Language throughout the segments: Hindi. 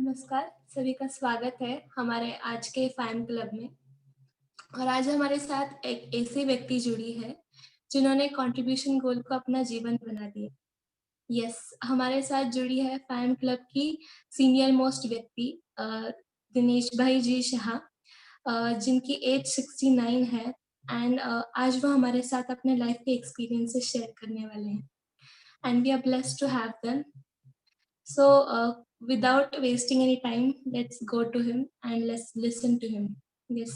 नमस्कार, सभी का स्वागत है हमारे आज के फैन क्लब में। और आज हमारे साथ एक ऐसी व्यक्ति जुड़ी है, जिन्होंने कंट्रीब्यूशन गोल को अपना जीवन बना दिया। यस, हमारे साथ जुड़ी है फैन क्लब की सीनियर मोस्ट व्यक्ति दिनेश भाई जी शाह, जिनकी एज 69 है एंड आज वो हमारे साथ अपने लाइफ के एक्सपीरियंसेस शेयर करने वाले हैं and we are blessed to have them. So, without wasting any time, let's go to him and let's listen to him. Yes,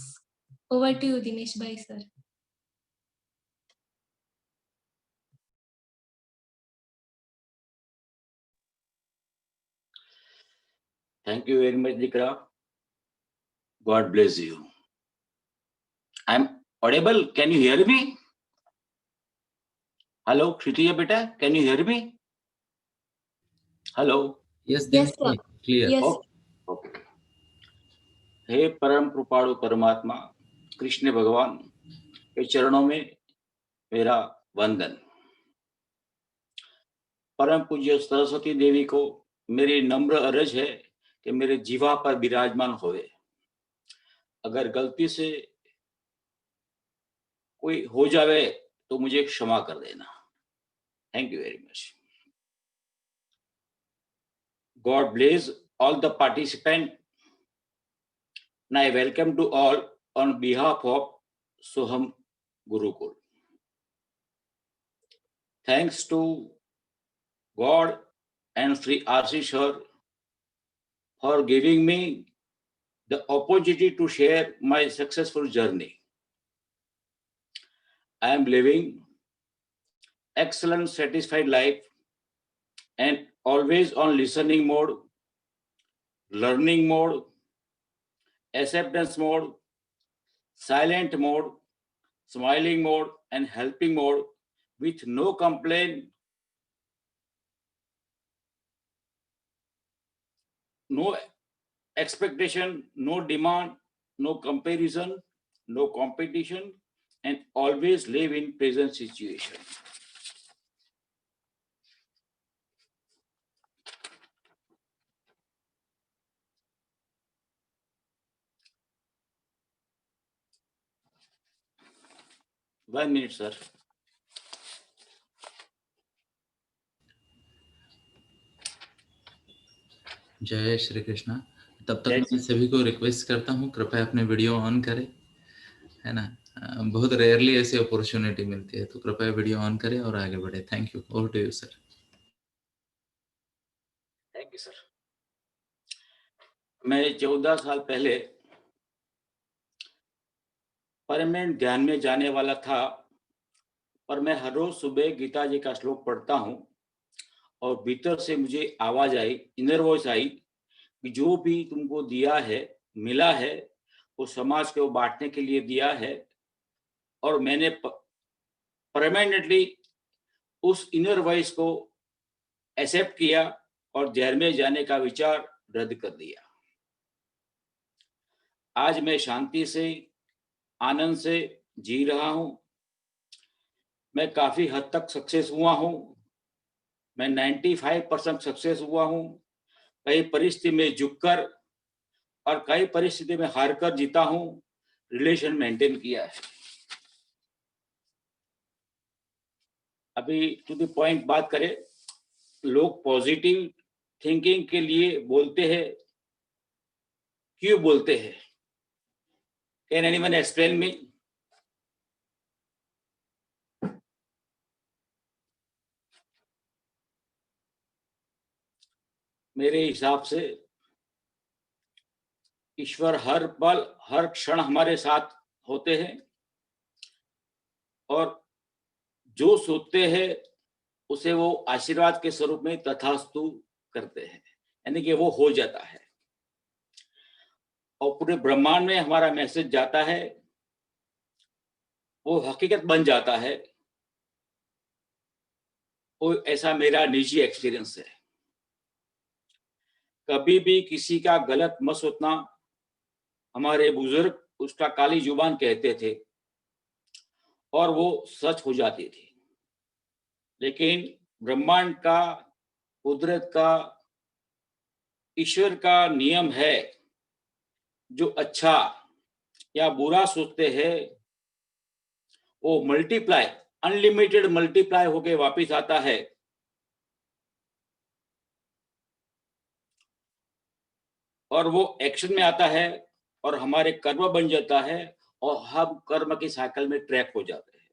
over to you, Dinesh Bhai, sir. Thank you very much, Dikra. God bless you. I'm audible. Can you hear me? Hello, Kshitija beta. Can you hear me? Hello. Yes, Yes, sir. clear. Yes. Okay. हे परम कृपाणु परमात्मा कृष्ण भगवान के चरणों में मेरा वंदन। परम पूज्य सरस्वती देवी को मेरी नम्र अर्ज है कि मेरे जीवा पर विराजमान होवे। अगर गलती से कोई हो जावे तो मुझे क्षमा कर देना। Thank you very much. God bless all the participants. And I welcome to all on behalf of Soham Gurukul. Thanks to God and Sri Ashish Sir for giving me the opportunity to share my successful journey. I am living excellent, satisfied life and always on listening mode, learning mode, acceptance mode, silent mode, smiling mode, and helping mode with no complaint, no expectation, no demand, no comparison, no competition, and always live in present situation. One minute, sir. जय श्री कृष्णा। तब तक मैं सभी को रिक्वेस्ट करता हूँ कृपया अपने वीडियो ऑन करें, है ना। बहुत रेयरली ऐसी अपॉर्चुनिटी मिलती है, तो कृपया वीडियो ऑन करें और आगे बढ़े। Thank you. Over to you sir. Thank you sir. मैं 14 साल पहले परमानेंट ध्यान में जाने वाला था, पर मैं हर रोज सुबह गीता जी का श्लोक पढ़ता हूँ और भीतर से मुझे आवाज आई, इनर वॉइस आई कि जो भी तुमको दिया है, मिला है, वो समाज को बांटने के लिए दिया है। और मैंने परमानेंटली उस इनर वॉइस को एक्सेप्ट किया और जहर में जाने का विचार रद्द कर दिया। आज मैं शांति से, आनंद से जी रहा हूं। मैं काफी हद तक सक्सेस हुआ हूं। मैं 95% सक्सेस हुआ हूं। कई परिस्थिति में झुककर और कई परिस्थिति में हारकर जीता हूं, रिलेशन मेंटेन किया है। अभी टू द पॉइंट बात करें, लोग पॉजिटिव थिंकिंग के लिए बोलते हैं, क्यों बोलते हैं? Can anyone explain me? मेरे हिसाब से ईश्वर हर पल, हर क्षण हमारे साथ होते हैं और जो सोचते हैं उसे वो आशीर्वाद के स्वरूप में तथास्तु करते हैं, यानी कि वो हो जाता है और पूरे ब्रह्मांड में हमारा मैसेज जाता है, वो हकीकत बन जाता है। वो ऐसा मेरा निजी एक्सपीरियंस है। कभी भी किसी का गलत मत सोचना। हमारे बुजुर्ग उसका काली जुबान कहते थे और वो सच हो जाती थी। लेकिन ब्रह्मांड का, कुदरत का ईश्वर का नियम है, जो अच्छा या बुरा सोचते हैं वो मल्टीप्लाई, अनलिमिटेड मल्टीप्लाई होके वापस आता है। और वो एक्शन में आता है और हमारे कर्म बन जाता है और हम कर्म की साइकिल में ट्रैप हो जाते हैं।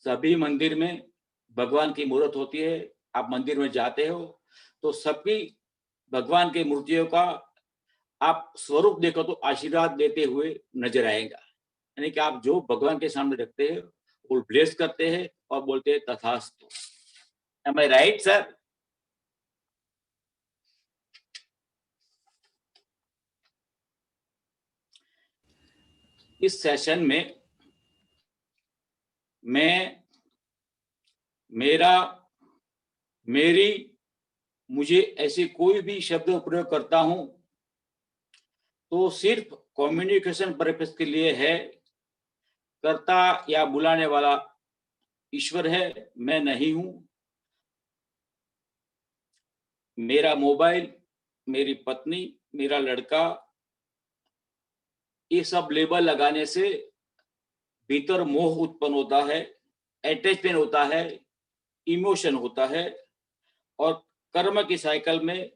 सभी मंदिर में भगवान की मूर्त होती है। आप मंदिर में जाते हो तो सभी भगवान की मूर्तियों का आप स्वरूप देखो तो आशीर्वाद देते हुए नजर आएगा। यानी कि आप जो भगवान के सामने रखते हैं वो ब्लेस करते हैं और बोलते हैं तथास्तु। एम आई राइट सर? इस सेशन में मैं मेरा, मेरी, मुझे ऐसे कोई भी शब्द प्रयोग करता हूं तो सिर्फ कम्युनिकेशन पर्पस के लिए है। कर्ता या बुलाने वाला ईश्वर है, मैं नहीं हूं। मेरा मोबाइल, मेरी पत्नी, मेरा लड़का, ये सब लेबल लगाने से भीतर मोह उत्पन्न होता है, अटैचमेंट होता है, इमोशन होता है और कर्म की साइकिल में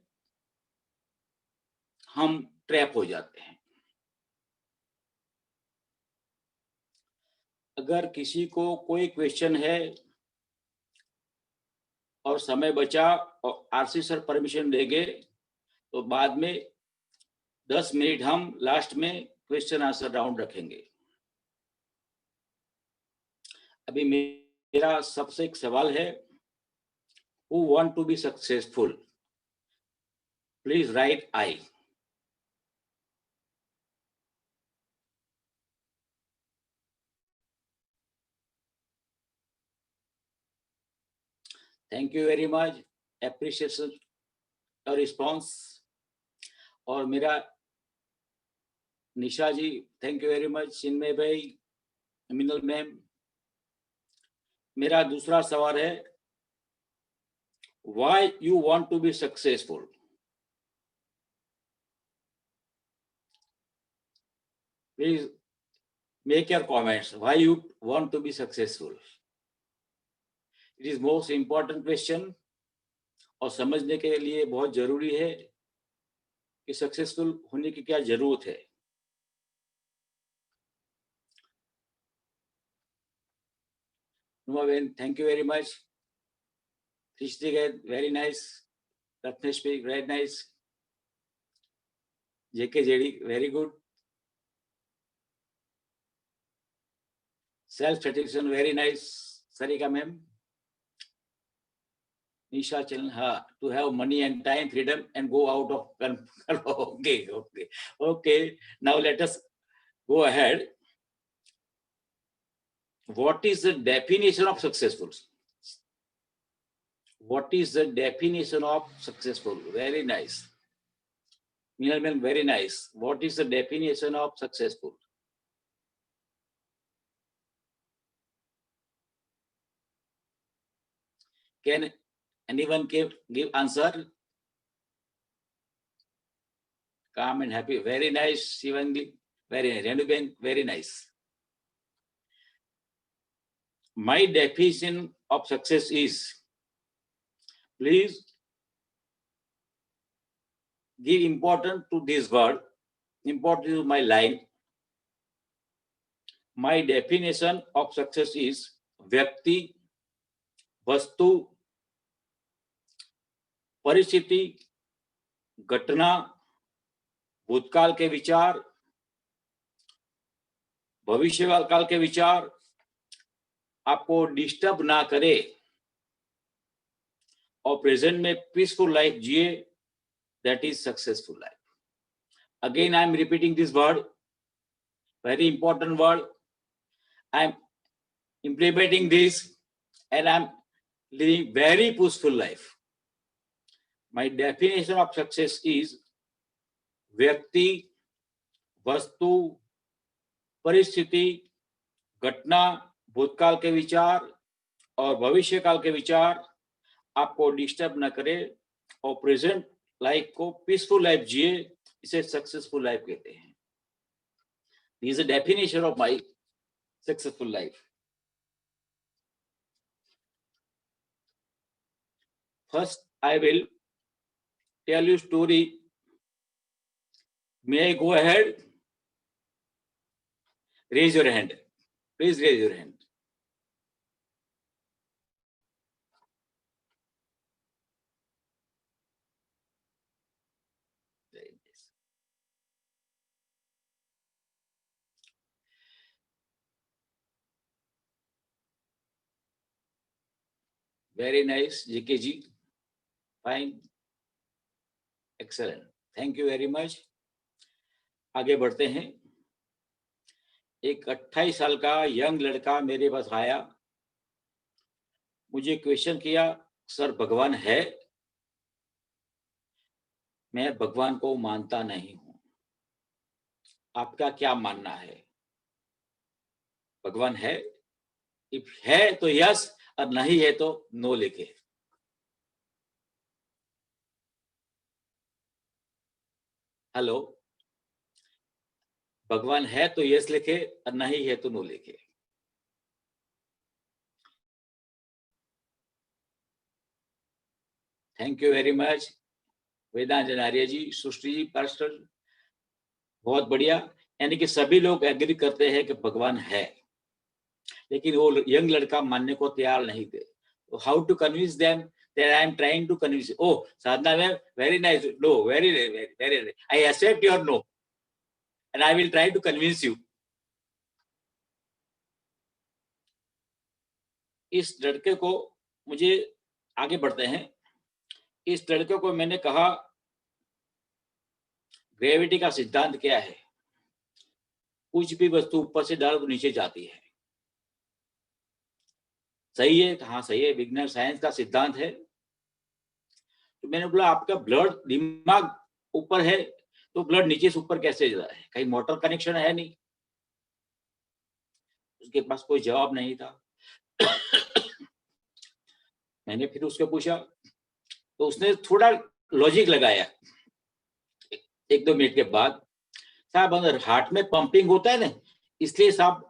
हम ट्रैप हो जाते हैं। अगर किसी को कोई क्वेश्चन है और समय बचा और आरसी सर परमिशन देंगे तो बाद में 10 मिनट हम लास्ट में क्वेश्चन आंसर राउंड रखेंगे। अभी मेरा सबसे एक सवाल है, who want to be successful? Please write I. Thank you very much, appreciation और रिस्पॉन्स। और मेरा Nisha ji, thank you very much. Chinmay भाई, मिनल मैम। मेरा दूसरा सवाल है, why you want to be successful? Please make your comments, why you want to be successful? It is most important question और समझने के लिए बहुत जरूरी है कि सक्सेसफुल होने की क्या जरूरत है। Thank you very much. Very nice. Ratnesh very nice. JK JD very good. Self satisfaction very nice. Sarika ma'am. Nisha Chan, to have money and time, freedom, and go out of okay. Now let us go ahead. What is the definition of successful? What is the definition of successful? Very nice. Meenal, very nice. What is the definition of successful? Can anyone give answer? Calm and happy. Very nice. Shivangi, very nice. Renuben, very nice. My definition of success is, please give importance to this word, important to my line. My definition of success is व्यक्ति, वस्तु, परिस्थिति, घटना, भूतकाल के विचार, भविष्य काल के विचार आपको डिस्टर्ब ना करे और प्रेजेंट में पीसफुल लाइफ जिए, that is successful life. Again I am repeating this word, very important word. I am implementing this and I'm living very peaceful life. My definition of success is व्यक्ति, वस्तु, परिस्थिति, घटना, भूतकाल के विचार और भविष्य काल के विचार आपको डिस्टर्ब न करे और प्रेजेंट लाइफ को पीसफुल लाइफ जिए, इसे सक्सेसफुल लाइफ कहते हैं। This is the definition of my successful life. First I will tell you story. May I go ahead? Raise your hand. Please raise your hand. Very nice. Very nice, JK ji. Fine. Excellent. Thank you very much. आगे बढ़ते हैं। एक 28 साल का यंग लड़का मेरे पास आया, मुझे क्वेश्चन किया, सर भगवान है? मैं भगवान को मानता नहीं हूं, आपका क्या मानना है? भगवान है? इफ है तो यस, और नहीं है तो नो लिखे। हेलो, भगवान है तो यस लिखे और नहीं है तो नो लिखे। Thank you very much Vedant Arya ji, Srishti ji, pastor, बहुत बढ़िया। यानी कि सभी लोग एग्री करते हैं कि भगवान है, लेकिन वो यंग लड़का मानने को तैयार नहीं थे। तो how to convince them that I am trying to convince. Oh Sadhana ma'am, very nice, no, very very, I accept your no and I will try to convince you. इस लड़के को, मुझे आगे बढ़ते हैं, इस लड़के को मैंने कहा ग्रेविटी का सिद्धांत क्या है? कुछ भी वस्तु ऊपर से डालो तो नीचे जाती है। सही है? हाँ सही है, विज्ञान साइंस का सिद्धांत है। तो मैंने बोला आपका ब्लड, दिमाग ऊपर है तो ब्लड नीचे से ऊपर कैसे जा रहा है? कहीं मोटर कनेक्शन है नहीं? उसके पास कोई जवाब नहीं था। मैंने फिर उसको पूछा तो उसने थोड़ा लॉजिक लगाया। 1-2 मिनट के बाद, साहब अगर हार्ट में पंपिंग होता है ना, इसलिए साहब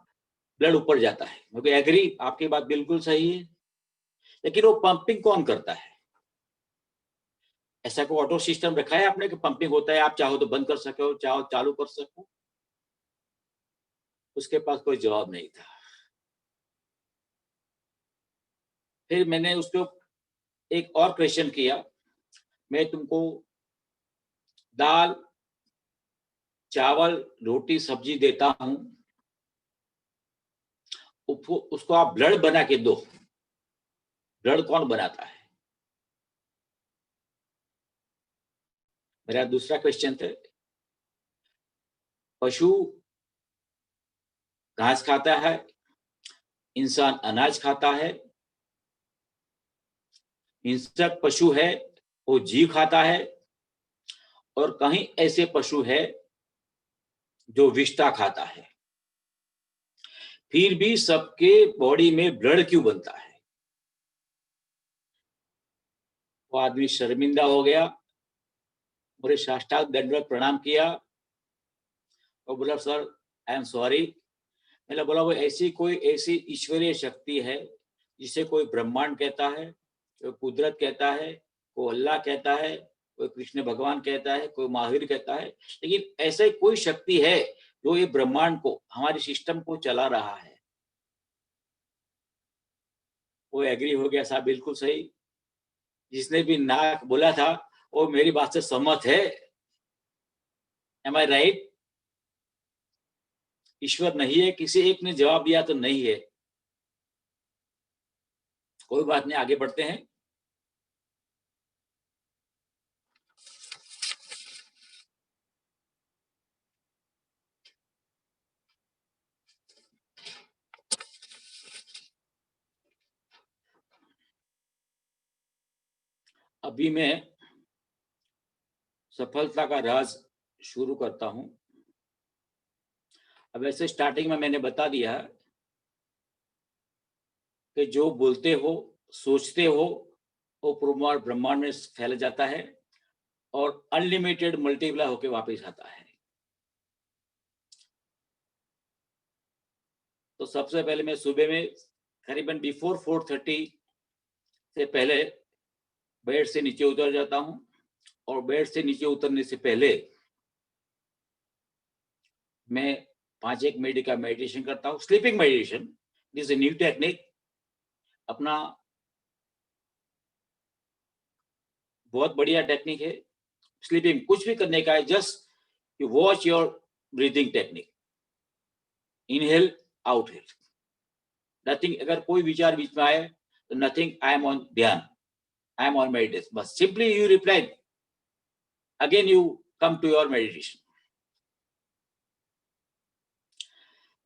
ब्लड ऊपर जाता है। मैं एग्री, आपकी बात बिल्कुल सही है, लेकिन वो पंपिंग कौन करता है? ऐसा कोई ऑटो सिस्टम रखा है आपने कि पंपिंग होता है, आप चाहो तो बंद कर सको, चाहो चालू कर सको? उसके पास कोई जवाब नहीं था। फिर मैंने उसको एक और क्वेश्चन किया, मैं तुमको दाल, चावल, रोटी, सब्जी देता हूं, उसको आप ब्लड बना के दो, ब्लड कौन बनाता है? मेरा दूसरा क्वेश्चन था, पशु घास खाता है, इंसान अनाज खाता है, हिंसक पशु है वो जीव खाता है, और कहीं ऐसे पशु है जो विष्ठा खाता है, फिर भी सबके बॉडी में ब्लड क्यों बनता है? वो आदमी शर्मिंदा हो गया, मुझे साष्टांग दंडवत प्रणाम किया और बोला सर आई एम सॉरी। मैंने बोला वो ऐसी ईश्वरीय शक्ति है जिसे कोई ब्रह्मांड कहता है, कोई कुदरत कहता है, कोई अल्लाह कहता है, कोई कृष्ण भगवान कहता है, कोई महावीर कहता है, लेकिन ऐसे कोई शक्ति है जो ये ब्रह्मांड को, हमारे सिस्टम को चला रहा है। वो एग्री हो गया, साहब बिल्कुल सही, जिसने भी नाक बोला था वो मेरी बात से सहमत है। एम आई राइट? ईश्वर नहीं है, किसी एक ने जवाब दिया तो नहीं है। कोई बात नहीं, आगे बढ़ते हैं। अभी मैं सफलता का राज शुरू करता हूं। अब ऐसे स्टार्टिंग में मैंने बता दिया कि जो बोलते हो, सोचते हो, वो ब्रह्मांड में फैल जाता है। और अनलिमिटेड मल्टीप्लाई होके वापस आता है। तो सबसे पहले मैं सुबह में करीबन बिफोर 4:30 से पहले बेड से नीचे उतर जाता हूं, और बेड से नीचे उतरने से पहले मैं 5-1 मिनट का मेडिटेशन करता हूं, sleeping meditation. This is a new technique, अपना बहुत बढ़िया टेक्निक है। स्लीपिंग कुछ भी करने का है, just you watch your breathing technique, inhale आउटहेल, nothing. अगर कोई विचार बीच में आए तो नथिंग, आई एम ऑन ध्यान, आई एम ऑन मेडिटेशन, बस simply you reply, again you come to your meditation.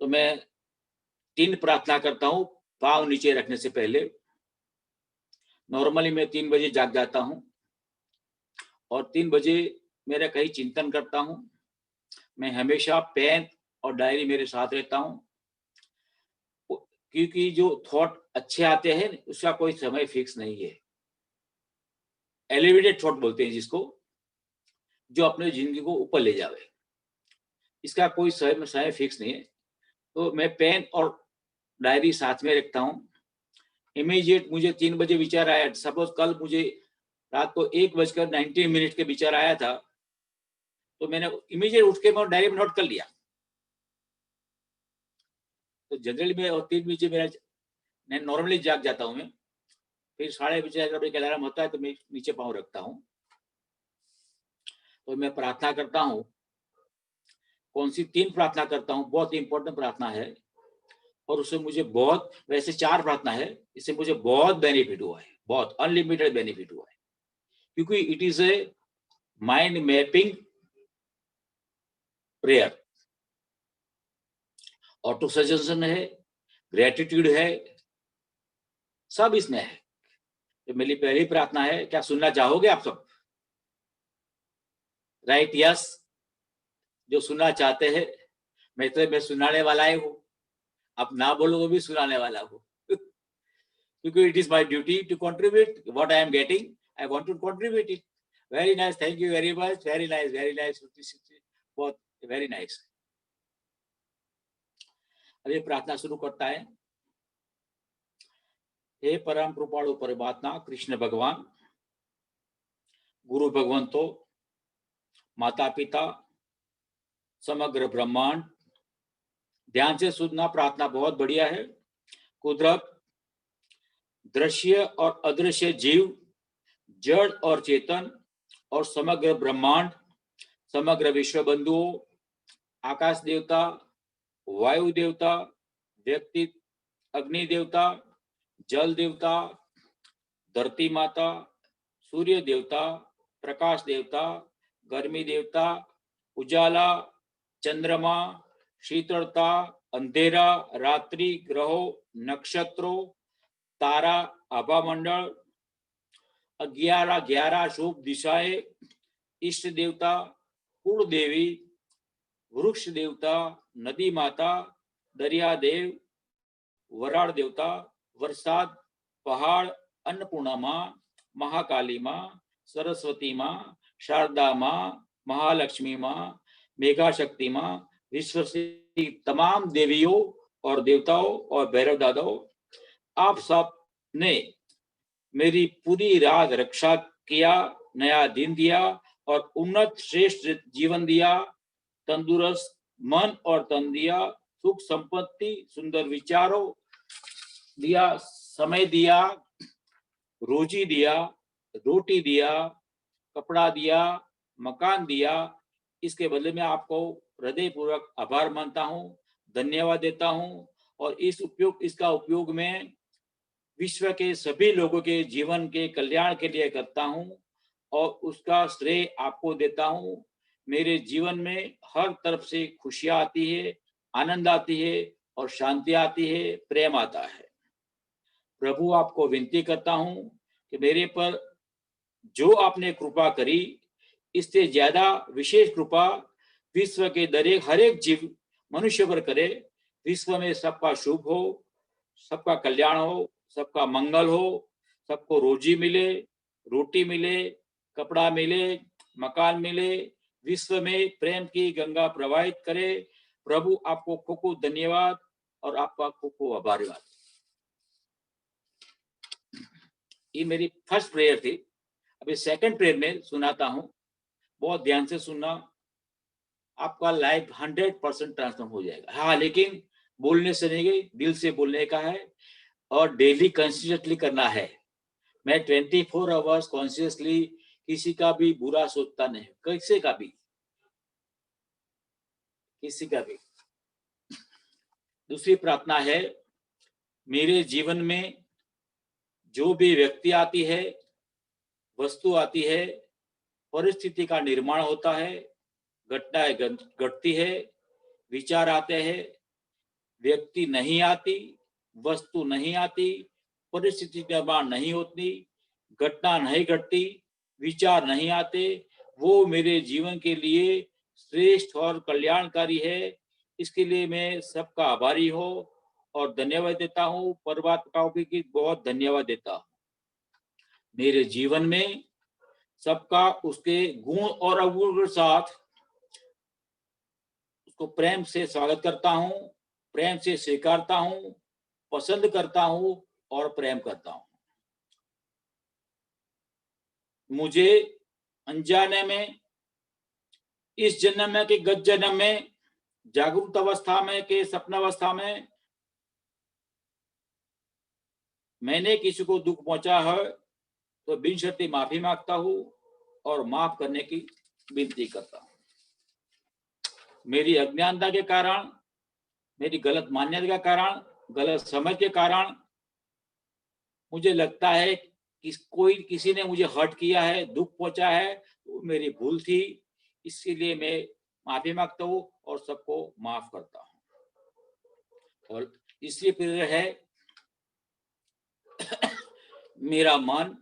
तो मैं 3 प्रार्थना करता हूं पांव नीचे रखने से पहले। नॉर्मली मैं 3 बजे जाग जाता हूं, और 3 बजे मेरा कहीं चिंतन करता हूं। मैं हमेशा पेन और डायरी मेरे साथ रहता हूं, क्योंकि जो थॉट अच्छे आते हैं उसका कोई समय फिक्स नहीं है। एलिवेटेड थॉट बोलते हैं जिसको, जो अपने जिंदगी को ऊपर ले जावे, इसका कोई समय फिक्स नहीं है। तो मैं पेन और डायरी साथ में रखता हूं। इमीडिएट मुझे 3 बजे विचार आया, सपोज कल मुझे रात को 1:19 के विचार आया था, तो मैंने इमीडिएट उठ के मैं डायरी में नोट कर लिया। तो जनरली मैं 3 बजे मैं नॉर्मली जाग जाता हूं मैं, फिर 5:30 का अलार्म होता है तो मैं नीचे पाँव रखता हूं। तो मैं प्रार्थना करता हूं। कौन सी 3 प्रार्थना करता हूं, बहुत इंपॉर्टेंट प्रार्थना है, और उससे मुझे बहुत, वैसे 4 प्रार्थना है, इससे मुझे बहुत बेनिफिट हुआ है, बहुत अनलिमिटेड बेनिफिट हुआ है, क्योंकि it is a mind mapping prayer. Auto suggestion है, ग्रेटिट्यूड है, सब इसमें है। तो मेरी पहली प्रार्थना है, क्या सुनना चाहोगे आप सब? Right, yes. जो सुनना चाहते हैं, मैं सुनाने वाला ही हूँ, आप ना बोलो तो भी सुनाने वाला हूँ। क्योंकि it is my duty to contribute what I am getting, I want to contribute it. Very nice, thank you very much, very nice, very nice, बहुत वेरी नाइस। अभी प्रार्थना शुरू करता है। हे परम कृपालु परमात्मा कृष्ण भगवान, गुरु भगवंतो, माता पिता, समग्र ब्रह्मांड, ध्यान से सुनना, प्रार्थना बहुत बढ़िया है। कुदरत, दृश्य और अदृश्य जीव, जड़ और चेतन, और समग्र ब्रह्मांड, समग्र विश्व बंधुओं, आकाश देवता, वायु देवता, व्यक्ति अग्नि देवता, जल देवता, धरती माता, सूर्य देवता, प्रकाश देवता, गर्मी देवता, उजाला, चंद्रमा, शीतलता, अंधेरा, रात्रि, ग्रहों, नक्षत्रों, तारा, आभामंडल, 11 शुभ दिशाएं, इष्ट देवता, कुल देवी, वृक्ष देवता, नदी माता, दरिया देव, वराड़ देवता, वरसाद, पहाड़, अन्नपूर्णा माँ, महाकाली माँ, सरस्वती माँ, शारदा माँ, महालक्ष्मी माँ, मेघा शक्ति माँ, विश्व की तमाम देवियों और देवताओं और भैरव दादाओं, आप सब ने मेरी पूरी रात रक्षा किया, नया दिन दिया और उन्नत श्रेष्ठ जीवन दिया, तंदुरुस्त मन और तन दिया, सुख संपत्ति, सुंदर विचारों दिया, समय दिया, रोजी दिया, रोटी दिया, कपड़ा दिया, मकान दिया। इसके बदले में आपको हृदय पूर्वक आभार मानता हूँ, धन्यवाद देता हूँ, और इसका उपयोग मैं विश्व के सभी लोगों के जीवन के कल्याण के लिए करता हूँ, और उसका श्रेय आपको देता हूँ। मेरे जीवन में हर तरफ से खुशियाँ आती है, आनंद आती है और शांति आती है, प्रेम आता है। प्रभु, आपको विनती करता हूँ कि मेरे पर जो आपने कृपा करी, इससे ज्यादा विशेष कृपा विश्व के हर एक जीव मनुष्य पर करे। विश्व में सबका शुभ हो, सबका कल्याण हो, सबका मंगल हो, सबको रोजी मिले, रोटी मिले, कपड़ा मिले, मकान मिले, विश्व में प्रेम की गंगा प्रवाहित करे। प्रभु आपको खूब खूब धन्यवाद और आपका खूब खूब आभार। ये मेरी फर्स्ट प्रेयर थी। अभी सेकंड प्रेयर में सुनाता हूँ, बहुत ध्यान से सुनना, आपका लाइफ 100% ट्रांसफॉर्म हो जाएगा। हाँ, लेकिन बोलने से नहीं गई, दिल से बोलने का है और डेली कंसिस्टेंटली करना है। मैं 24 आवर्स कॉन्शियसली किसी का भी बुरा सोचता नहीं, किसी का भी। दूसरी प्रार्थना है, मेरे जीवन में जो भी व्यक्ति आती है, वस्तु आती है, परिस्थिति का निर्माण होता है, घटनाएं घटती है, विचार आते हैं, व्यक्ति नहीं आती, वस्तु नहीं आती, परिस्थिति निर्माण नहीं होती, घटना नहीं घटती, विचार नहीं आते, वो मेरे जीवन के लिए श्रेष्ठ और कल्याणकारी है। इसके लिए मैं सबका आभारी हूँ और धन्यवाद देता हूँ। परमात्मा को भी बहुत धन्यवाद देता हूँ। मेरे जीवन में सबका उसके गुण और अवगुण के साथ उसको प्रेम से स्वागत करता हूँ, प्रेम से स्वीकारता हूँ, पसंद करता हूँ और प्रेम करता हूँ। मुझे अनजाने में, इस जन्म में कि गत जन्म में, जागरूक अवस्था में कि स्वप्नावस्था में मैंने किसी को दुख पहुंचा है तो बिन शर्ती माफी मांगता हूँ और माफ करने की विनती करता हूँ। मेरी अज्ञानता के कारण, मेरी गलत मान्यता के कारण, गलत समझ के कारण मुझे लगता है कि किसी ने मुझे हर्ट किया है, दुख पहुंचा है, तो मेरी भूल थी। इसलिए मैं माफी मांगता हूँ और सबको माफ करता हूँ। और इसलिए फिर है मेरा मन,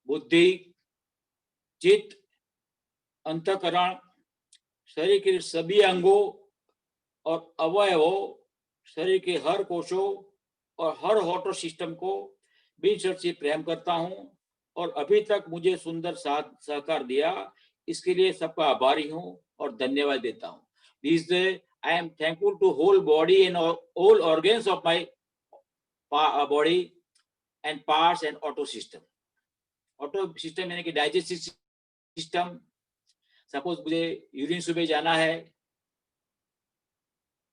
बुद्धि, चित्त, अंतःकरण, शरीर के सभी अंगों और अवयवों, शरीर के हर कोशों और हर हॉर्टो सिस्टम को बिन शर्त से प्रेम करता हूँ और अभी तक मुझे सुंदर साथ सहकार दिया, इसके लिए सबका आभारी हूँ और धन्यवाद देता हूँ। This day I am thankful to whole body and all organs of my body and parts and auto system. Auto system यानी कि डाइजेस्टिव सिस्टम। सपोज मुझे यूरिन सुबह जाना है,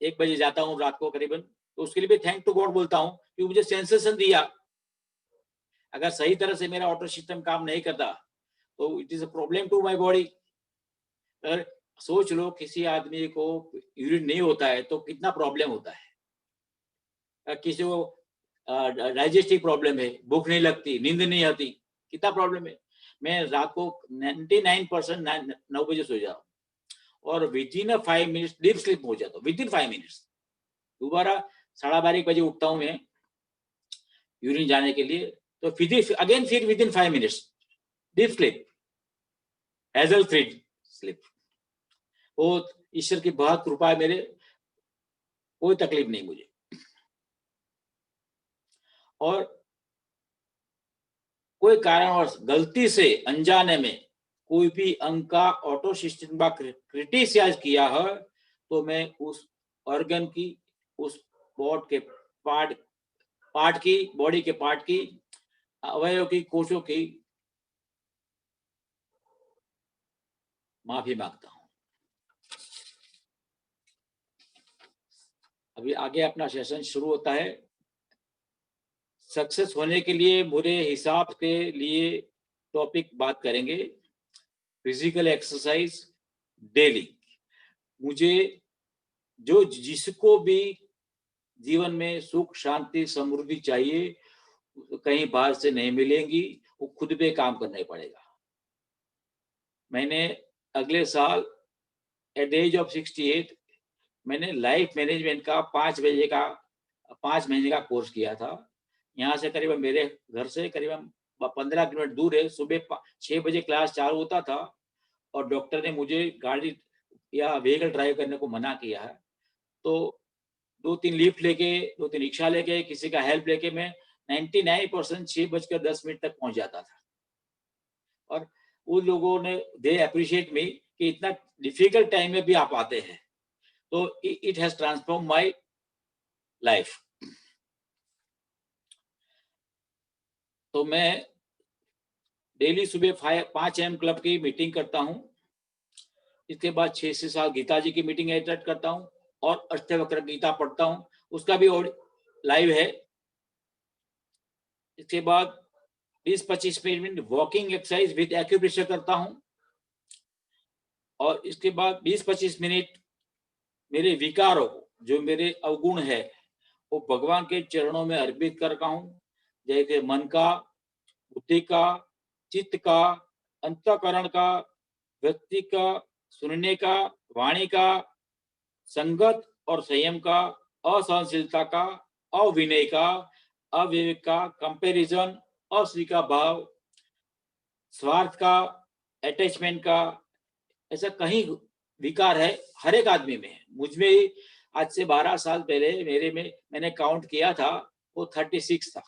1 बजे जाता हूँ रात को करीबन, तो उसके लिए भी थैंक टू गॉड बोलता हूँ कि मुझे सेंसेशन दिया। अगर सही तरह से मेरा ऑटो सिस्टम काम नहीं करता तो it is a problem to my body. अगर सोच लो किसी आदमी को यूरिन नहीं होता है तो कितना प्रॉब्लम होता है। किसी को डाइजेस्टिव प्रॉब्लम है, भूख नहीं लगती, नींद नहीं आती, कितना प्रॉब्लम है। मैं रात को 99% 9 बजे सो जाऊँ और with in 5 minutes deep sleep हो जाता हूँ। विद इन 5 मिनट्स दोबारा 12:30 बजे उठता हूँ मैं यूरिन जाने के लिए, तो फिर with in 5 minutes deep sleep, hazel free sleep. वो ईश्वर की बहुत कृपा है, मेरे कोई तकलीफ नहीं मुझे। और कोई कारणवश गलती से अनजाने में कोई भी अंग का ऑटो सिस्टम का क्रिटिसाइज किया है तो मैं उस ऑर्गन की, उस बॉडी के पार्ट की, अवयव की, कोशों की माफी मांगता हूं। अभी आगे अपना सेशन शुरू होता है। सक्सेस होने के लिए मेरे हिसाब के लिए टॉपिक बात करेंगे, फिजिकल एक्सरसाइज डेली। मुझे जिसको भी जीवन में सुख, शांति, समृद्धि चाहिए, कहीं बाहर से नहीं मिलेंगी, वो खुद पे काम करना ही पड़ेगा। मैंने अगले साल एट द एज ऑफ 68 मैंने लाइफ मैनेजमेंट का 5 महीने का कोर्स किया था। यहाँ से करीबन, मेरे घर से करीबन 15 किलोमीटर दूर है। सुबह 6 बजे क्लास चालू होता था और डॉक्टर ने मुझे गाड़ी या व्हीकल ड्राइव करने को मना किया है, तो 2-3 लिफ्ट लेके, 2-3 रिक्शा लेके, किसी का हेल्प लेके मैं 99% 6:10 तक पहुंच जाता था। और उन लोगों ने दे अप्रिशिएट मी कि इतना डिफिकल्ट टाइम में भी आप आते हैं, तो it has transform my life. तो मैं डेली सुबह 5 AM क्लब की मीटिंग करता हूँ। इसके बाद 6 से 7 गीता जी की मीटिंग अटेंड करता हूँ और अष्टवक्र गीता पढ़ता हूँ, उसका भी लाइव है। इसके बाद 20-25 minute walking exercise with acupressure करता हूँ और इसके बाद 20-25 मिनट मेरे विकारों को, जो मेरे अवगुण है, वो भगवान के चरणों में अर्पित करता हूँ, जैसे मन का, बुद्धि का, चित्त का, अंतःकरण का, व्यक्ति का, सुनने का, वाणी का, संगत और संयम का, असहनशीलता का, अविनय का, अविवेक का, कंपैरिजन, अस्वी का भाव, स्वार्थ का, अटैचमेंट का, ऐसा कहीं विकार है, हर एक आदमी में है। मुझ में ही आज से 12 साल पहले मैंने काउंट किया था, वो 36 था।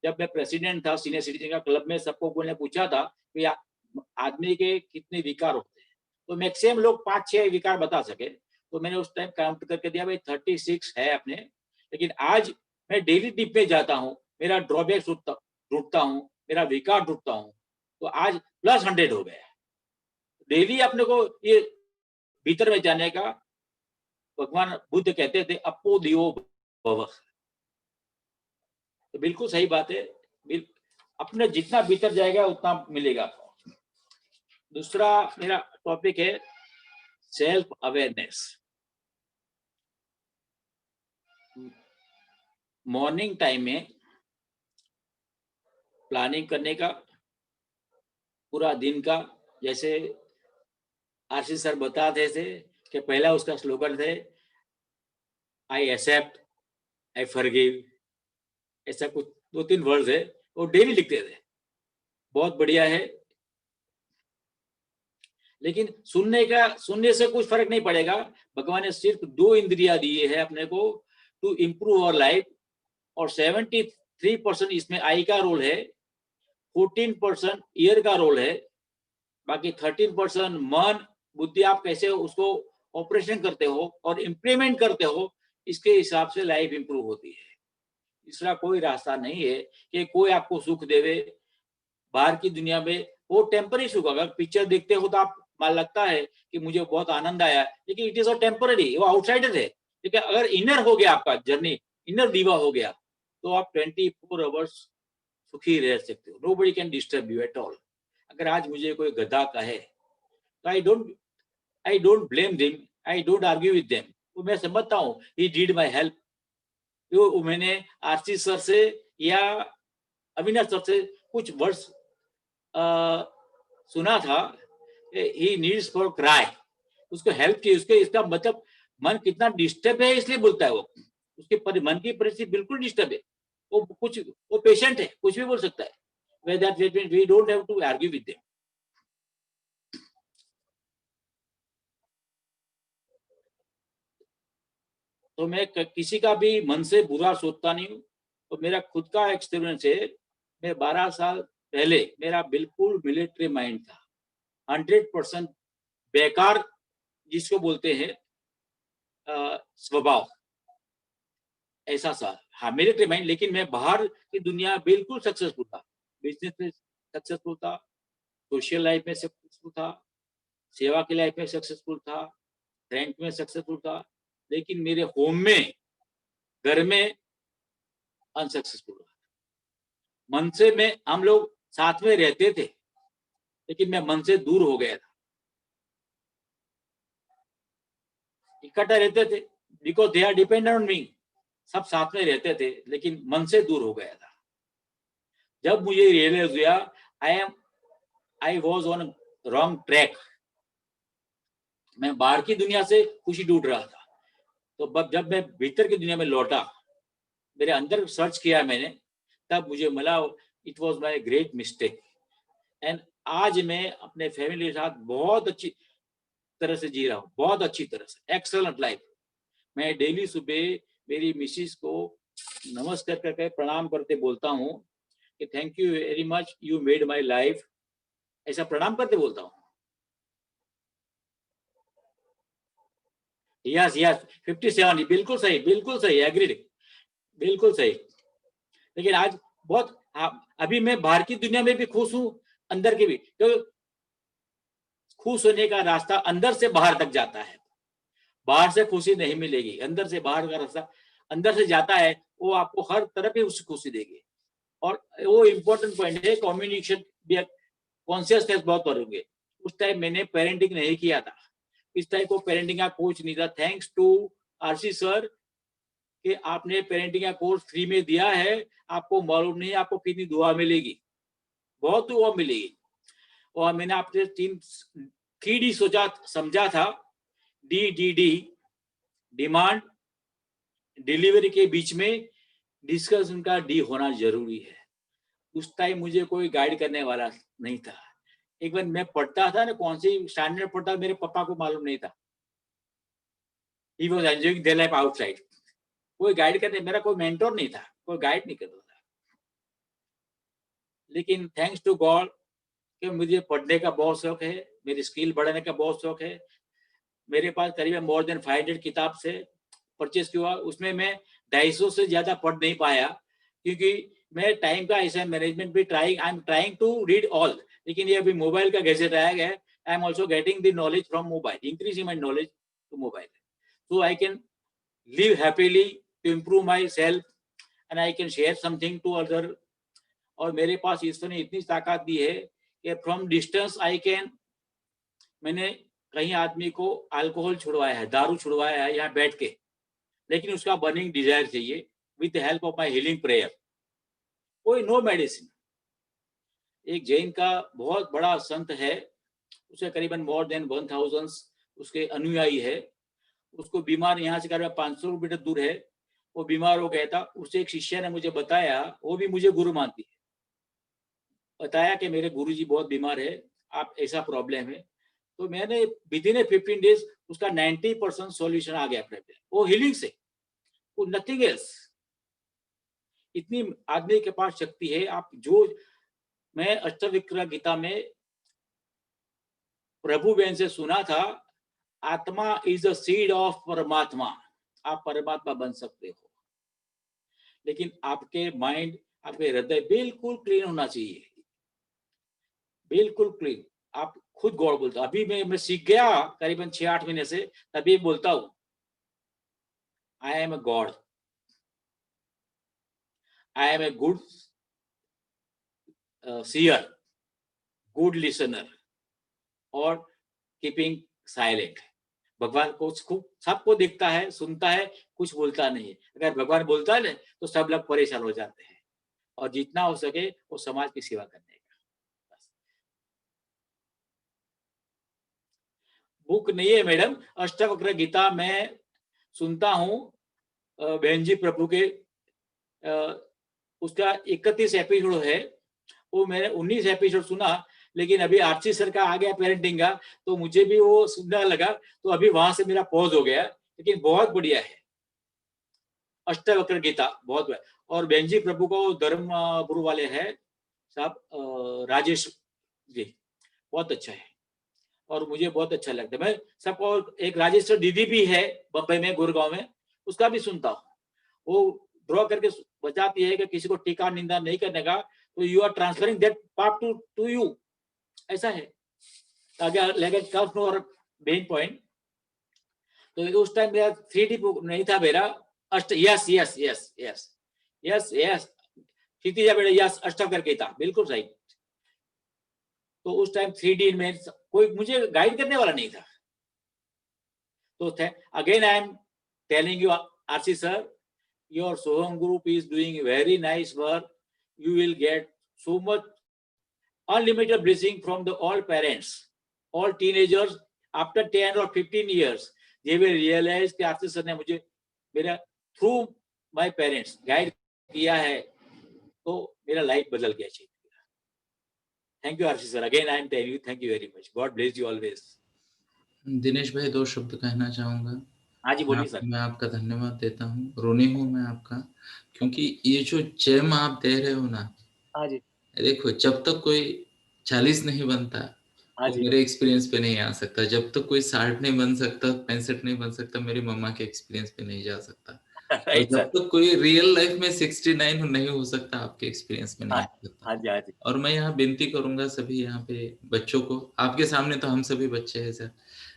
जब मैं प्रेसिडेंट था सीनियर सिटीजन का क्लब में, सबको मैंने पूछा था कि आदमी के कितने विकार होते हैं, तो मैक्सिमम लोग 5-6 विकार बता सके। तो मैंने उस टाइम काउंट करके दिया, भाई 36 है अपने। लेकिन आज मैं डेली डिप में जाता हूँ, मेरा ड्रॉबैक ढूंढता हूँ, मेरा विकार ढूंढता हूँ, तो आज +100 हो गया। डेली अपने को ये भीतर में जाने का, भगवान बुद्ध कहते थे अपो दियो भव, तो बिल्कुल सही बात है। अपने जितना भीतर जाएगा उतना मिलेगा आपको। दूसरा मेरा टॉपिक है सेल्फ अवेयरनेस। मॉर्निंग टाइम में प्लानिंग करने का, पूरा दिन का, जैसे आरसी सर बताते थे कि पहला उसका स्लोगन थे आई एक्सेप्ट, आई फॉरगिव, ऐसा कुछ 2-3 वर्ड्स है, वो डेली लिखते थे। बहुत बढ़िया है। लेकिन सुनने से कुछ फर्क नहीं पड़ेगा। भगवान ने सिर्फ 2 इंद्रियां दी है अपने को टू इम्प्रूव अवर लाइफ, और 73% इसमें आई का रोल है, 14% ईयर का रोल है, बाकी 13% मन बुद्धि, आप कैसे उसको ऑपरेशन करते हो और इम्प्लीमेंट करते हो, इसके हिसाब से लाइफ इंप्रूव होती है। इसका कोई रास्ता नहीं है कि कोई आपको सुख देवे बाहर की दुनिया में, वो टेम्पररी सुख। अगर पिक्चर देखते हो तो आप लगता है कि मुझे बहुत आनंद आया, लेकिन इट इज अ टेम्पररी, वो आउटसाइडर है। लेकिन अगर इनर हो गया आपका जर्नी, इनर दीवा हो गया, तो आप 24 आवर्स सुखी रह सकते हो। Nobody can disturb you at all. अगर आज मुझे कोई गधा कहे तो I don't blame them, I don't argue with them. तो मैं समझता हूँ ही डिड माई हेल्प। तो मैंने आरसी सर से या अविनाश सर से कुछ वर्ड्स सुना था, ही नीड्स फॉर क्राई, उसको हेल्प की। उसके इसका मतलब मन कितना डिस्टर्ब है इसलिए बोलता है वो, उसके मन की परिस्थिति बिल्कुल डिस्टर्ब है, वो पेशेंट है, कुछ भी बोल सकता है। We don't have to argue with them. तो मैं किसी का भी मन से बुरा सोचता नहीं हूँ। तो मेरा खुद का एक्सपीरियंस है, मैं 12 साल पहले मेरा बिल्कुल मिलिट्री माइंड था, 100% बेकार जिसको बोलते हैं स्वभाव, ऐसा सा हाँ मिलिट्री माइंड। लेकिन मैं बाहर की दुनिया बिल्कुल सक्सेसफुल था, बिजनेस में सक्सेसफुल था, सोशल लाइफ में सक्सेसफुल था, सेवा की लाइफ में सक्सेसफुल था, रैंक में सक्सेसफुल था। लेकिन मेरे होम में, घर में अनसक्सेसफुल रहा। मन से मैं, हम लोग साथ में रहते थे, लेकिन मैं मन से दूर हो गया था। इकट्ठा रहते थे because they are dependent on me, सब साथ में रहते थे, लेकिन मन से दूर हो गया था। जब मुझे रियलाइज हुआ I was on wrong track, मैं बाहर की दुनिया से खुशी ढूंढ रहा था, तो जब मैं भीतर की दुनिया में लौटा, मेरे अंदर सर्च किया मैंने, तब मुझे मिला it was my great mistake. And आज मैं अपने फैमिली के साथ बहुत अच्छी तरह से जी रहा हूँ, बहुत अच्छी तरह से, एक्सेलेंट लाइफ। मैं डेली सुबह मेरी मिसिस को नमस्कार करके प्रणाम करते बोलता हूँ कि thank you very much, you made my life ऐसा प्रणाम करते बोलता हूँ। यस यस 57 बिल्कुल सही एग्रीड, बिल्कुल सही। लेकिन आज बहुत अभी मैं बाहर की दुनिया में भी खुश हूँ, अंदर की भी, तो खुश होने का रास्ता अंदर से बाहर तक जाता है। बाहर से खुशी नहीं मिलेगी, अंदर से बाहर का रास्ता अंदर से जाता है, वो आपको हर तरफ ही उससे खुशी देगी। और वो इम्पोर्टेंट पॉइंट है, कम्युनिकेशन भी, कॉन्शियसनेस बहुत करोगे। उस टाइम मैंने पेरेंटिंग नहीं किया था, इस टाइप को पेरेंटिंग का कोच नहीं था। थैंक्स टू आरसी सर कि आपने पेरेंटिंग का कोर्स फ्री में दिया है। आपको मालूम नहीं आपको कितनी दुआ मिलेगी, बहुत दुआ मिलेगी। और मैंने आपसे 3D सोचा समझा था, DDD, डिमांड डिलीवरी के बीच में डिस्कशन का D होना जरूरी है। उस टाइम मुझे कोई गाइड करने वाला नहीं था। एक बार मैं पढ़ता था ना, कौन सी स्टैंडर्ड पढ़ता, मेरे पापा को मालूम नहीं था। He was enjoying their life outside. कोई गाइड करने, मेरा कोई मेंटोर नहीं था, कोई गाइड नहीं करता था। लेकिन थैंक्स टू गॉड कि मुझे पढ़ने का बहुत शौक है, मेरी स्किल बढ़ाने का बहुत शौक है। मेरे पास करीबन मोर देन 500 किताब से परचेज किया। उसमें मैं 250 से ज्यादा पढ़ नहीं पाया, क्योंकि मैं टाइम का ऐसा मैनेजमेंट भी I am trying to read all. लेकिन ये अभी मोबाइल का गैजेट आया गया है, I am also getting the knowledge from mobile, increasing my knowledge to mobile, so I can live happily to improve myself and I can share something to other। और मेरे पास ईश्वर ने इतनी ताकत दी है कि फ्रॉम डिस्टेंस आई कैन, मैंने कहीं आदमी को अल्कोहल छुड़वाया है, दारू छुड़वाया है यहाँ बैठ के, लेकिन उसका बर्निंग डिजायर चाहिए with the help of my healing prayer, कोई नो मेडिसिन। एक जैन का बहुत बड़ा संत है, उसे करीबन मोर देन 1000 उसके अनुयायी है। उसको बीमार, यहाँ से करीब 500 किलोमीटर दूर है, वो बीमार हो गया था। उससे एक शिष्य ने मुझे बताया, वो भी मुझे गुरु मानती है, बताया कि मेरे गुरुजी बहुत बीमार है, आप ऐसा प्रॉब्लम है। तो मैंने विदिन 15 डेज उसका 90% सॉल्यूशन आ गया प्रॉब्लम, वो हीलिंग से, वो नथिंग एल्स। इतनी आदमी के पास शक्ति है। आप जो, मैं अष्टविक्र गीता में प्रभु बहन से सुना था, आत्मा इज द सीड ऑफ परमात्मा, आप परमात्मा बन सकते हो। लेकिन आपके माइंड, आपके हृदय बिल्कुल क्लीन होना चाहिए, बिल्कुल क्लीन। आप खुद गॉड बोलते, अभी मैं सीख गया करीबन 6-8 महीने से, तभी बोलता हूं I am a God, I am a good seer, good listener और कीपिंग साइलेंट। भगवान को खूब सबको देखता है, सुनता है, कुछ बोलता नहीं है। अगर भगवान बोलता है ना, तो सब लोग परेशान हो जाते हैं। और जितना हो सके वो समाज की सेवा करने का। बुक नहीं है मैडम, अष्टवक्र गीता मैं सुनता हूँ बहन जी प्रभु के, उसका 31 एपिसोड है, वो मैंने 19 एपिसोड सुना। लेकिन अभी आरसी सर का आ गया पेरेंटिंग का, तो मुझे भी वो सुनने लगा, तो अभी वहां से मेरा पॉज हो गया। लेकिन बहुत बढ़िया है अष्टवक्र गीता, बहुत बढ़िया। और बहन जी प्रभु को धर्म गुरु वाले हैं साहब, राजेश जी, बहुत अच्छा है और मुझे बहुत अच्छा लगता है। मैं सबको, एक राजेश्वर दीदी भी है बम्बई में, गुड़गांव में, उसका भी सुनता हूँ। वो ड्रॉ करके बताती है कि किसी को टीका निंदा नहीं करने का, तो you are transferring that part to you, ऐसा है। और मेन पॉइंट, तो उस टाइम मेरा 3D बुक नहीं था मेरा, yes yes yes yes yes yes Kshitija बेटा, यस अष्टवक्र गीता, बिल्कुल सही। तो उस टाइम 3D में कोई मुझे गाइड करने वाला नहीं था। तो again I am telling you RC sir, your Soham group is doing very nice work. You will get so much unlimited blessing from the all parents, all teenagers. After 10 or 15 years, they will realize कि आरसी सर ने मुझे मेरा थ्रू माय पेरेंट्स गाइड किया है, तो मेरा लाइफ बदल गया चाहिए। Thank you RC sir, again I am telling you thank you very much, God bless you always. Dinesh भाई 2 शब्द कहना चाहूंगा। हाँ जी बोलिए सर। मैं आपका धन्यवाद देता हूँ, ऋणी हूँ मैं आपका, क्योंकि ये जो जेम आप दे रहे हो ना, हाँ जी, देखो जब तक कोई 40 नहीं बनता, हाँ वो जी। मेरे एक्सपीरियंस पे नहीं आ सकता। जब तक कोई 60 नहीं बन सकता, 65 नहीं बन सकता, मेरी मम्मा के एक्सपीरियंस पे नहीं जा सकता। और राइट जब सर। तक कोई रियल लाइफ में 69 नहीं हो सकता, आपके एक्सपीरियंस में नहीं हाँ हो सकता। हाँ जी, हाँ जी। और मैं यहाँ विनती करूंगा सभी यहाँ पे बच्चों को, आपके सामने तो हम सभी बच्चे हैं सर, हाँ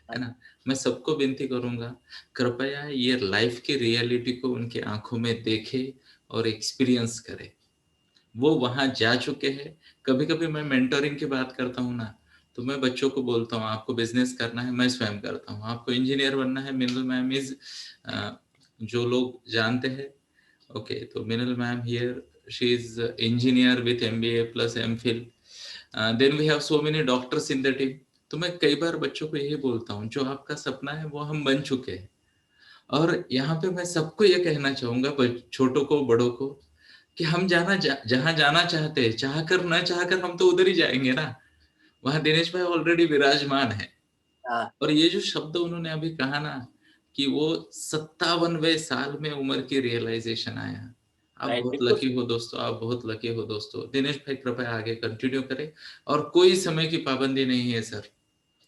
है जी। ना, मैं सबको विनती करूंगा, कृपया ये लाइफ की रियलिटी को उनकी आंखों में देखे और एक्सपीरियंस करे। वो वहां जा चुके हैं। कभी कभी मैं मेंटोरिंग की बात करता हूँ ना, तो मैं बच्चों को बोलता हूँ आपको बिजनेस करना है, मैं स्वयं करता हूँ, आपको इंजीनियर बनना है, मिनल मैम इज, जो लोग जानते हैं, ओके, तो Minal ma'am here, she is engineer with MBA plus MPhil, then we have so many doctors in the team. तो मैं कई बार बच्चों को यही बोलता हूँ, जो आपका सपना है वो हम बन चुके हैं। और यहाँ पे मैं सबको ये कहना चाहूंगा, छोटों को बड़ों को, कि हम जहां जाना चाहते हैं, चाह कर न चाह कर हम तो उधर ही जाएंगे ना। वहां दिनेश भाई ऑलरेडी विराजमान है। हाँ और ये जो शब्द उन्होंने अभी कहा ना, कि वो 57वें साल में उम्र की रियलाइजेशन आया, आप राइट, बहुत बिल्कुल। लकी हो दोस्तों, आप बहुत लकी हो दोस्तों। दिनेश भाई कृपया आगे कंटिन्यू करें, और कोई समय की पाबंदी नहीं है सर,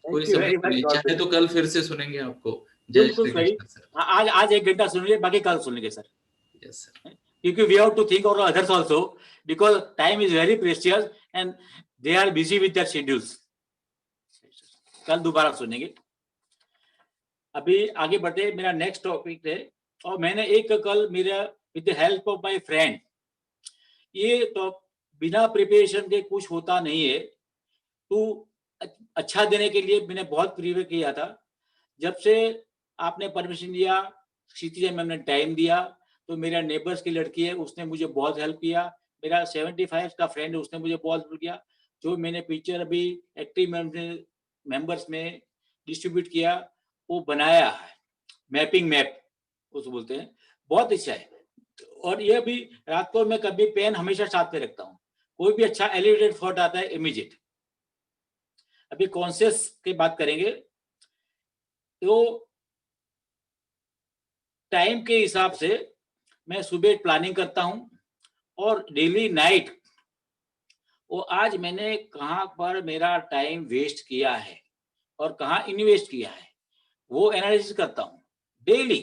कोई थैंक यू समय वेरी की मच, नहीं, गॉड चाहे ब्लेस। तो कल फिर से सुनेंगे आपको। जय बिल्कुल श्री सही। कृष्ण सर। आज आज 1 घंटा सुनिए, बाकी कल सुनेंगे सर, यस सर। क्योंकि वी हैव टू थिंक और others also, because time is very precious and they are busy with their schedules. कल दोबारा सुनेंगे। अभी आगे बढ़ते, मेरा नेक्स्ट टॉपिक है, और मैंने एक कल मेरा with the help of my friend, ये तो बिना प्रिपरेशन के कुछ होता नहीं है, तो अच्छा देने के लिए मैंने बहुत प्रिपेयर किया था। जब से आपने परमिशन दिया, क्षितिज मैम ने टाइम दिया, तो मेरा नेबर्स की लड़की है, उसने मुझे बहुत हेल्प किया। मेरा 75 का फ्रेंड है, उसने मुझे बहुत हेल्प किया। जो मैंने पिक्चर अभी एक्टिव मेंबर्स में डिस्ट्रीब्यूट किया, वो बनाया है, मैपिंग मैप उसको बोलते हैं, बहुत अच्छा है। और ये भी रात को मैं कभी पेन हमेशा साथ में रखता हूँ, कोई भी अच्छा एलिवेटेड थॉट आता है इमीडिएट। अभी कॉन्शियस की बात करेंगे, तो टाइम के हिसाब से मैं सुबह प्लानिंग करता हूँ, और डेली नाइट वो आज मैंने कहाँ पर मेरा टाइम वेस्ट किया है और कहाँ इन्वेस्ट किया है, वो एनालिसिस करता हूँ डेली।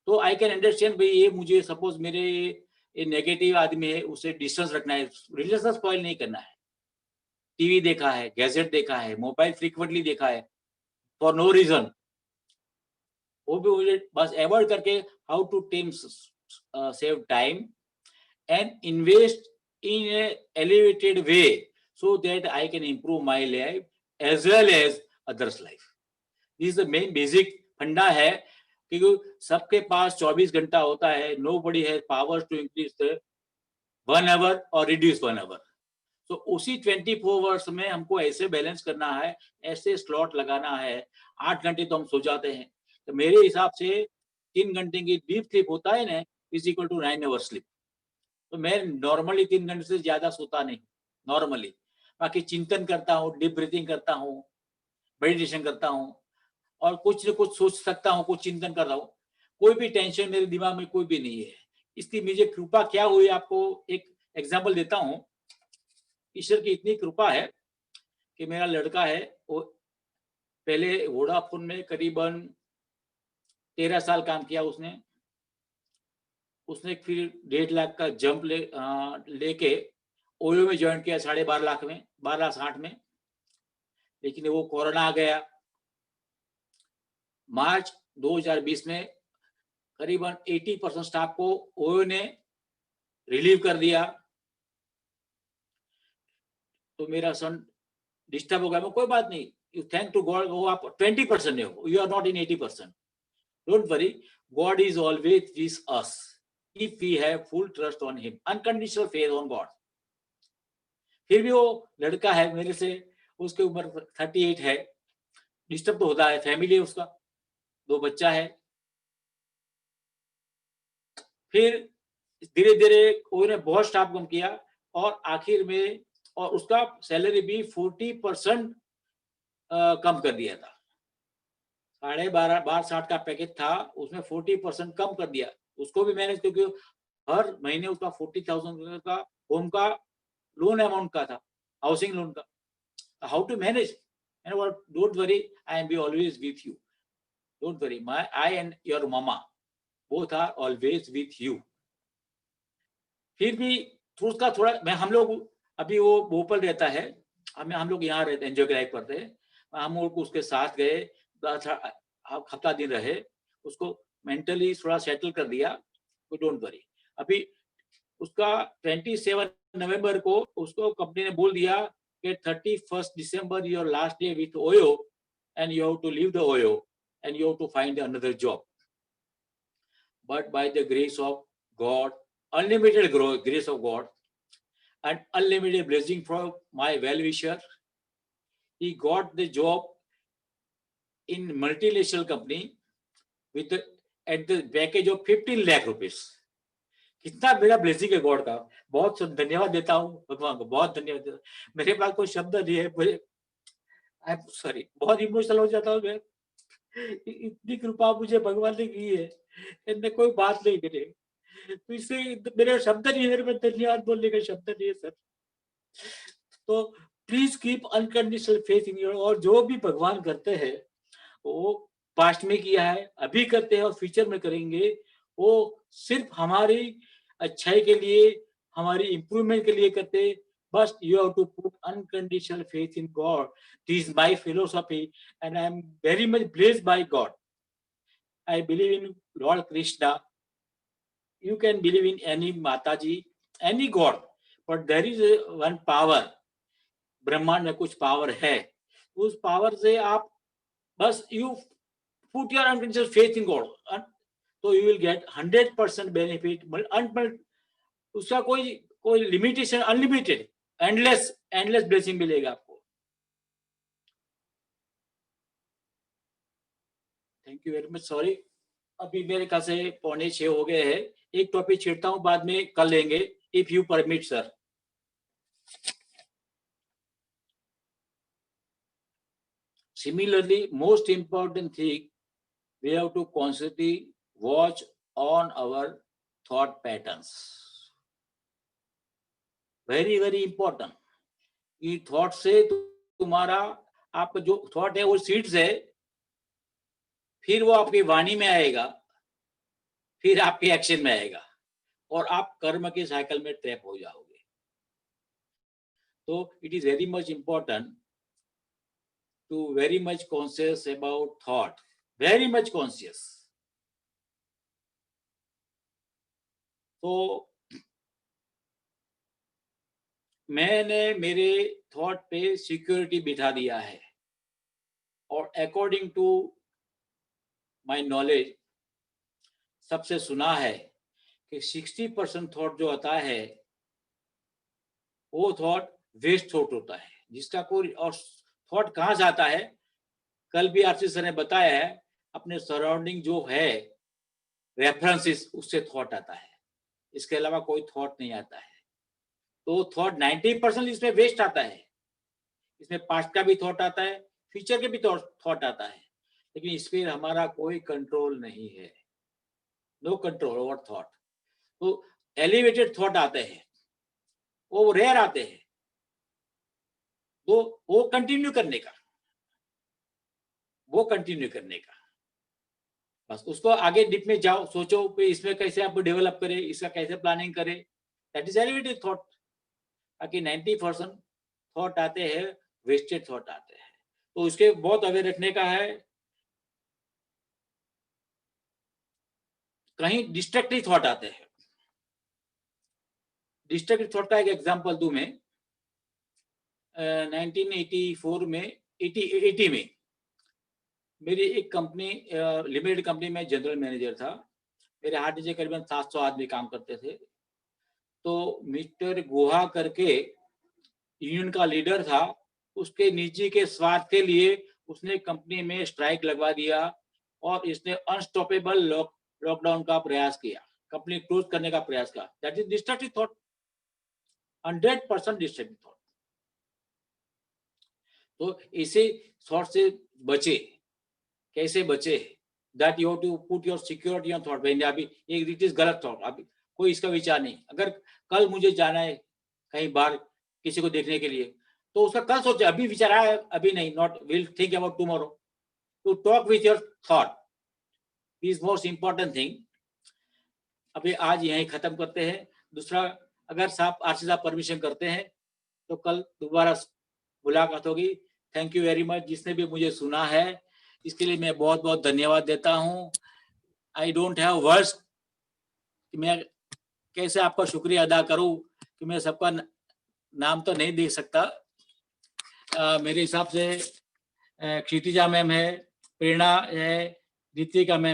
तो आई कैन अंडरस्टैंड भाई, ये मुझे सपोज मेरे ये नेगेटिव आदमी है, उसे डिस्टेंस रखना है, रिलेशन स्पॉइल नहीं करना है। टीवी देखा है, गैजेट देखा है, मोबाइल फ्रीक्वेंटली देखा है फॉर नो रीजन, वो भी मुझे बस अवॉइड करके how to save time and invest in a elevated way so that I can improve my life as well as others life. This is the main basic फंडा है, क्योंकि सबके पास 24 घंटा होता है। Nobody has powers to increase the 1 hour or reduce 1 hour. तो उसी 24 आवर्स में हमको ऐसे बैलेंस करना है, ऐसे स्लॉट लगाना है। 8 घंटे तो हम सो जाते हैं, तो मेरे हिसाब से 3 घंटे की डीप स्लीप होता है ना, is equal to 9 hour sleep. तो मैं नॉर्मली 3 घंटे से ज्यादा सोता नहीं नॉर्मली। बाकी चिंतन करता हूँ, डीप ब्रीथिंग करता हूँ, मेडिटेशन करता हूँ, और कुछ न कुछ सोच सकता हूँ, कुछ चिंतन कर रहा हूँ। कोई भी टेंशन मेरे दिमाग में कोई भी नहीं है। इसकी मुझे कृपा क्या हुई, आपको एक एग्जाम्पल देता हूँ। ईश्वर की इतनी कृपा है कि मेरा लड़का है, वो पहले वोडाफोन में करीबन 13 साल काम किया उसने। उसने फिर 1.5 लाख का जंप लेके ओयो में ज्वाइन किया 12.5 लाख में, 12.60 में। लेकिन वो कोरोना आ गया। मार्च 2020 में करीबन 80% स्टाफ को ओयो ने रिलीव कर दिया। तो मेरा सन डिस्टर्ब हो गया। कोई बात नहीं, यू थैंक टू गॉड, वो आप 20% हो, you are not in 80%। Don't worry, God is always with us if we have full trust on him, unconditional faith on God. फिर भी वो लड़का है मेरे से, उसकी उम्र 38 है, डिस्टर्ब तो होता है। फैमिली है उसका, 2 बच्चा है। फिर धीरे धीरे उन्होंने बहुत स्टाफ कम किया, और आखिर में और उसका सैलरी भी 40% कम कर दिया था। 12.5 का पैकेज था, उसमें 40% कम कर दिया। उसको भी मैनेज, क्योंकि हर महीने उसका 40,000 का होम का लोन अमाउंट का था, हाउसिंग लोन का। how to manage. And what, don't worry, I will be always with you. Don't worry, I and your mama both are always with you. फिर भी उसका थोड़ा मैं हम लोग अभी वो भोपाल रहता है, हम लोग यहाँ रहते एंजॉय की लाइफ करते हैं, हम लोग उसके साथ गए, हफ्ता दिन रहे, उसको मेंटली थोड़ा सेटल कर दिया, तो डोंट वरी। अभी उसका 27 नवंबर को उसको कंपनी ने बोल दिया कि 31 December your last day with OYO and you have to leave the OYO and you have to find another job. But by the grace of God, unlimited grace of God and unlimited blessing from my well-wisher, he got the job in multinational company with at the package of 15 lakh rupees. कितना मेरा ब्लेसिंग है गॉड का, बहुत धन्यवाद देता हूँ भगवान को, बहुत धन्यवाद देता हूँ। मेरे पास कोई शब्द नहीं है, मुझे आई एम सॉरी, बहुत इमोशनल हो जाता हूँ मैं। इतनी कृपा मुझे भगवान ने की है, इनमें कोई बात नहीं करे, तो इससे मेरे शब्द नहीं है, मेरे धन्यवाद बोलने का शब्द नहीं है सर। तो please keep unconditional faith in your, और जो भी भगवान करते हैं वो पास्ट में किया है, अभी करते हैं और फ्यूचर में करेंगे, वो सिर्फ हमारी अच्छाई के लिए, हमारी इंप्रूवमेंट के लिए करते हैं। बस you have to put unconditional faith in God. This is my philosophy and I am very much blessed by God. I believe in Lord Krishna. You can believe in any Mataji, any God, but there is one power, ब्रह्मांड में कुछ पावर है, उस पावर से आप बस you put your unconditional faith in God, तो you will get 100% benefit, उसका कोई लिमिटेशन, अनलिमिटेड, एंडलेस ब्लेसिंग मिलेगा आपको। Thank you very much. Sorry, अभी मेरे ख्याल से 5:45 हो गए हैं, एक टॉपिक छेड़ता हूं, बाद में कर लेंगे if you permit sir. Similarly, most important thing, we have to constantly watch on our thought patterns. Very very important। ये थॉट से तुम्हारा, आपका जो थॉट है वो सीड्स है, फिर वो आपकी वाणी में आएगा, फिर आपके एक्शन में आएगा, और आप कर्म के साइकिल में ट्रैप हो जाओगे। तो it is very much important to very much conscious about thought, very much conscious। तो मैंने मेरे थॉट पे सिक्योरिटी बिठा दिया है, और अकॉर्डिंग टू माय नॉलेज सबसे सुना है कि 60% थॉट जो आता है वो थॉट वेस्ट थॉट होता है, जिसका कोई, और थॉट कहाँ से आता है, कल भी आरसी सर ने बताया है, अपने सराउंडिंग जो है रेफरेंसेस, उससे थॉट आता है, इसके अलावा कोई थॉट नहीं आता है। तो थॉट 90% इसमें वेस्ट आता है, इसमें पास्ट का भी थॉट आता है, फ्यूचर के भी थॉट आता है, लेकिन इस पर हमारा कोई कंट्रोल नहीं है, नो कंट्रोल ओवर थॉट। तो एलिवेटेड थॉट आते हैं, वो रेयर आते हैं, तो वो कंटिन्यू करने का, बस उसको आगे डीप में जाओ, सोचो कि इसमें कैसे आप डेवलप करें, इसका कैसे प्लानिंग करें, दैट इज एलिवेटेड थॉट। बाकी 90% थॉट आते हैं, वेस्टेड थॉट आते हैं, तो उसके बहुत अवेयर रखने का है। कहीं डिस्ट्रक्टिव थॉट आते हैं, डिस्ट्रक्टिव थॉट का एक एग्जांपल दूं मैं। 1984 में 80 में मेरी एक कंपनी, लिमिटेड कंपनी में जनरल मैनेजर था। मेरे हाथ नीचे करीबन 700 आदमी काम करते थे। तो मिस्टर गुहा करके यूनियन का लीडर था, उसके निजी के स्वार्थ के लिए उसने कंपनी में स्ट्राइक लगवा दिया, और इसने अनस्टॉपेबल लॉकडाउन का प्रयास किया, कंपनी क्लोज करने का प्रयास किया। That is destructive thought, 100% destructive thought. तो इसी थॉट से बचे, कैसे बचे, that you have to put your security on thought. अभी इट इज गलत थॉट, अभी कोई इसका विचार नहीं। अगर कल मुझे जाना है कहीं बाहर किसी को देखने के लिए, तो उसका कल सोचे, अभी विचार आया अभी नहीं, not will think about tomorrow, to talk with your thought is most important thing. अभी आज यहीं खत्म करते हैं। दूसरा, अगर साहब आरसी साहब परमिशन करते हैं तो कल दोबारा मुलाकात होगी। Thank you very much. जिसने भी मुझे सुना है इसके लिए मैं बहुत बहुत धन्यवाद देता हूँ। आई डोंट हैव वर्ड्स कि मैं कैसे आपका शुक्रिया अदा करूं, कि मैं सबका नाम तो नहीं दे सकता। मेरे हिसाब से क्षितिजा मैम है, प्रेरणा है, दीपिका मैम